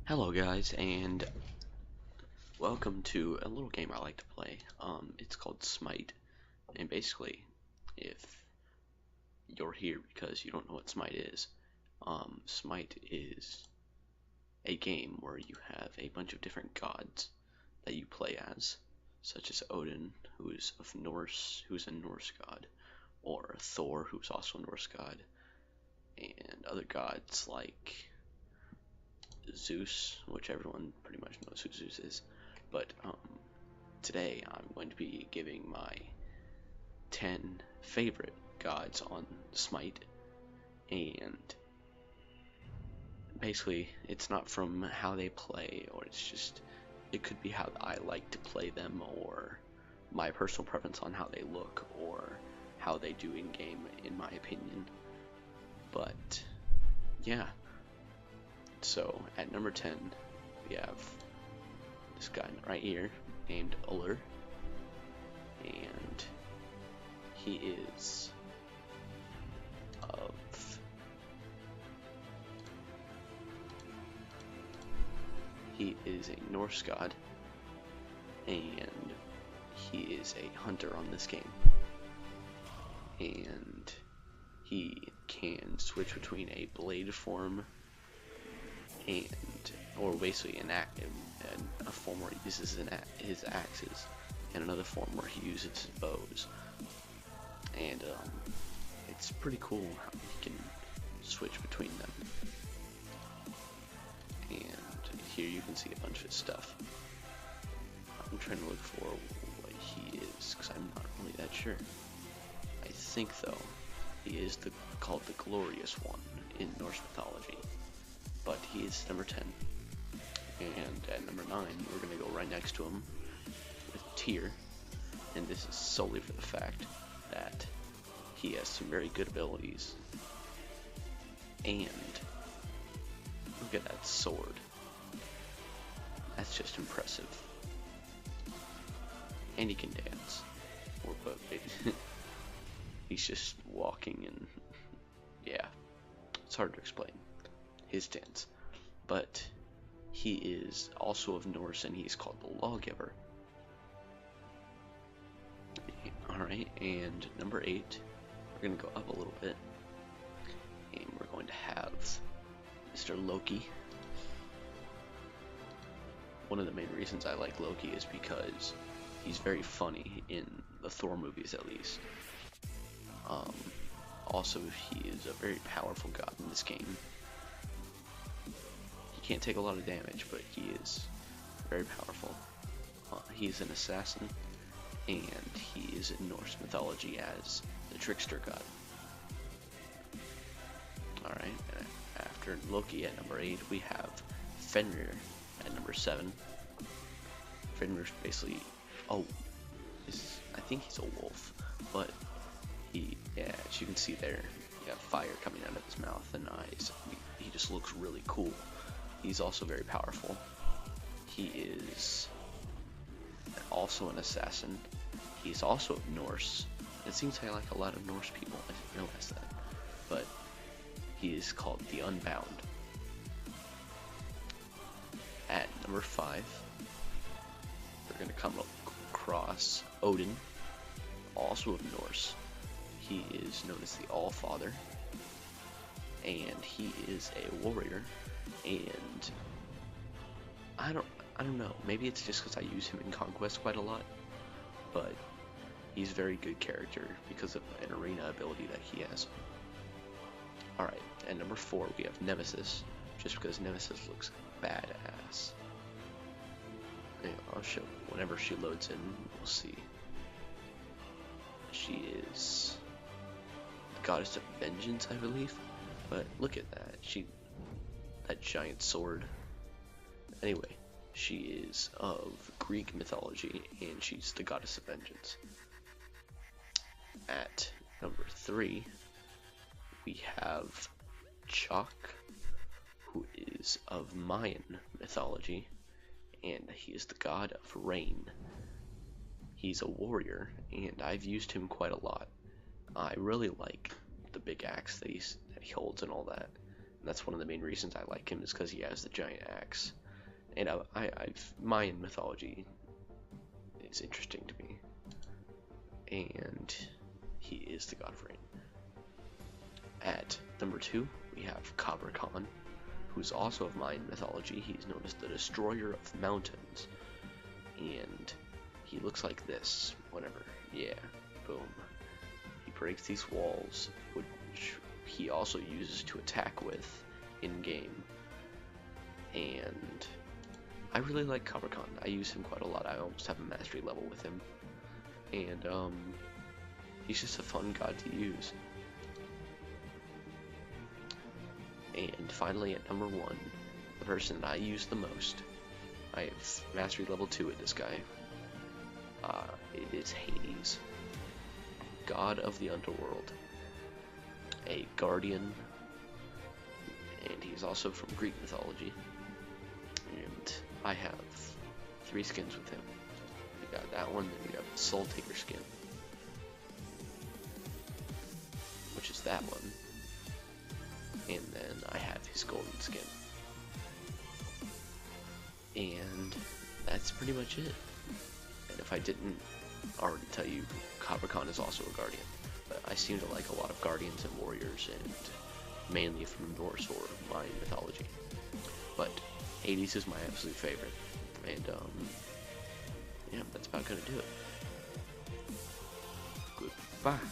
Hello guys, and welcome to a little game I like to play. It's called Smite, and basically, if you're here because you don't know what Smite is, Smite is a game where you have a bunch of different gods that you play as, such as Odin, who's a Norse god, or Thor, who's also a Norse god, and other gods like Zeus, which everyone pretty much knows who Zeus is. But today I'm going to be giving my 10 favorite gods on Smite, and basically it's not from how they play, or it could be how I like to play them, or my personal preference on how they look, or how they do in game, in my opinion. But yeah. So at number 10, we have this guy right here named Uller, and he is a Norse god, and he is a hunter on this game, and he can switch between a blade form or basically a form where he uses his axes, and another form where he uses his bows. And it's pretty cool how he can switch between them. And here you can see a bunch of his stuff. I'm trying to look for what he is, because I'm not really that sure. I think though he is called the Glorious One in Norse mythology. But he is number 10. And at number 9, we're going to go right next to him with Tyr. And this is solely for the fact that he has some very good abilities. And look at that sword. That's just impressive. And he can dance. But he's just walking, and yeah, it's hard to explain his dance. But he is also of Norse, and he's called the Lawgiver. Alright, and number 8, we're going to go up a little bit, and we're going to have Mr. Loki. One of the main reasons I like Loki is because he's very funny in the Thor movies, at least. Also, he is a very powerful god in this game. He can't take a lot of damage, but he is very powerful. He's an assassin, and he is in Norse mythology as the trickster god. Alright, after Loki at number 8, we have Fenrir at number 7. Fenrir's basically, I think he's a wolf, but as you can see there, you got fire coming out of his mouth and eyes. He just looks really cool. He's also very powerful. He is also an assassin. He's also Norse. It seems I like a lot of Norse people. I didn't realize that. But he is called the Unbound. At number 5, we're going to come across Odin, also of Norse. He is known as the Allfather, and he is a warrior, and I don't know, maybe it's just because I use him in Conquest quite a lot, but he's a very good character because of an arena ability that he has. Alright, at number 4 we have Nemesis, just because Nemesis looks badass. I'll show whenever she loads in, we'll see. She is Goddess of Vengeance, I believe. But look at that. That giant sword. Anyway, she is of Greek mythology, and she's the Goddess of Vengeance. At number 3, we have Chak, who is of Mayan mythology, and he is the god of rain. He's a warrior, and I've used him quite a lot. I really like the big axe that he holds and all that. That's one of the main reasons I like him, is because he has the giant axe. And Mayan mythology is interesting to me. And he is the god of rain. At number 2, we have Kabra Khan, who's also of Mayan mythology. He's known as the destroyer of mountains. And he looks like this whenever, yeah, boom. He breaks these walls, which he also uses to attack with in-game. And I really like Kabra Khan. I use him quite a lot. I almost have a mastery level with him. And he's just a fun god to use. And finally, at number 1, the person that I use the most, I have mastery level 2 at this guy. It is Hades, god of the underworld, a guardian, and he's also from Greek mythology. And I have 3 skins with him. We got that one, then we got the Soul Taker skin, which is that one. And then I have his golden skin. And that's pretty much it. And if I didn't already tell you, Kabra Khan is also a guardian. But I seem to like a lot of guardians and warriors, and mainly from Norse or Mayan mythology. But Hades is my absolute favorite. And yeah, that's about gonna do it. Goodbye.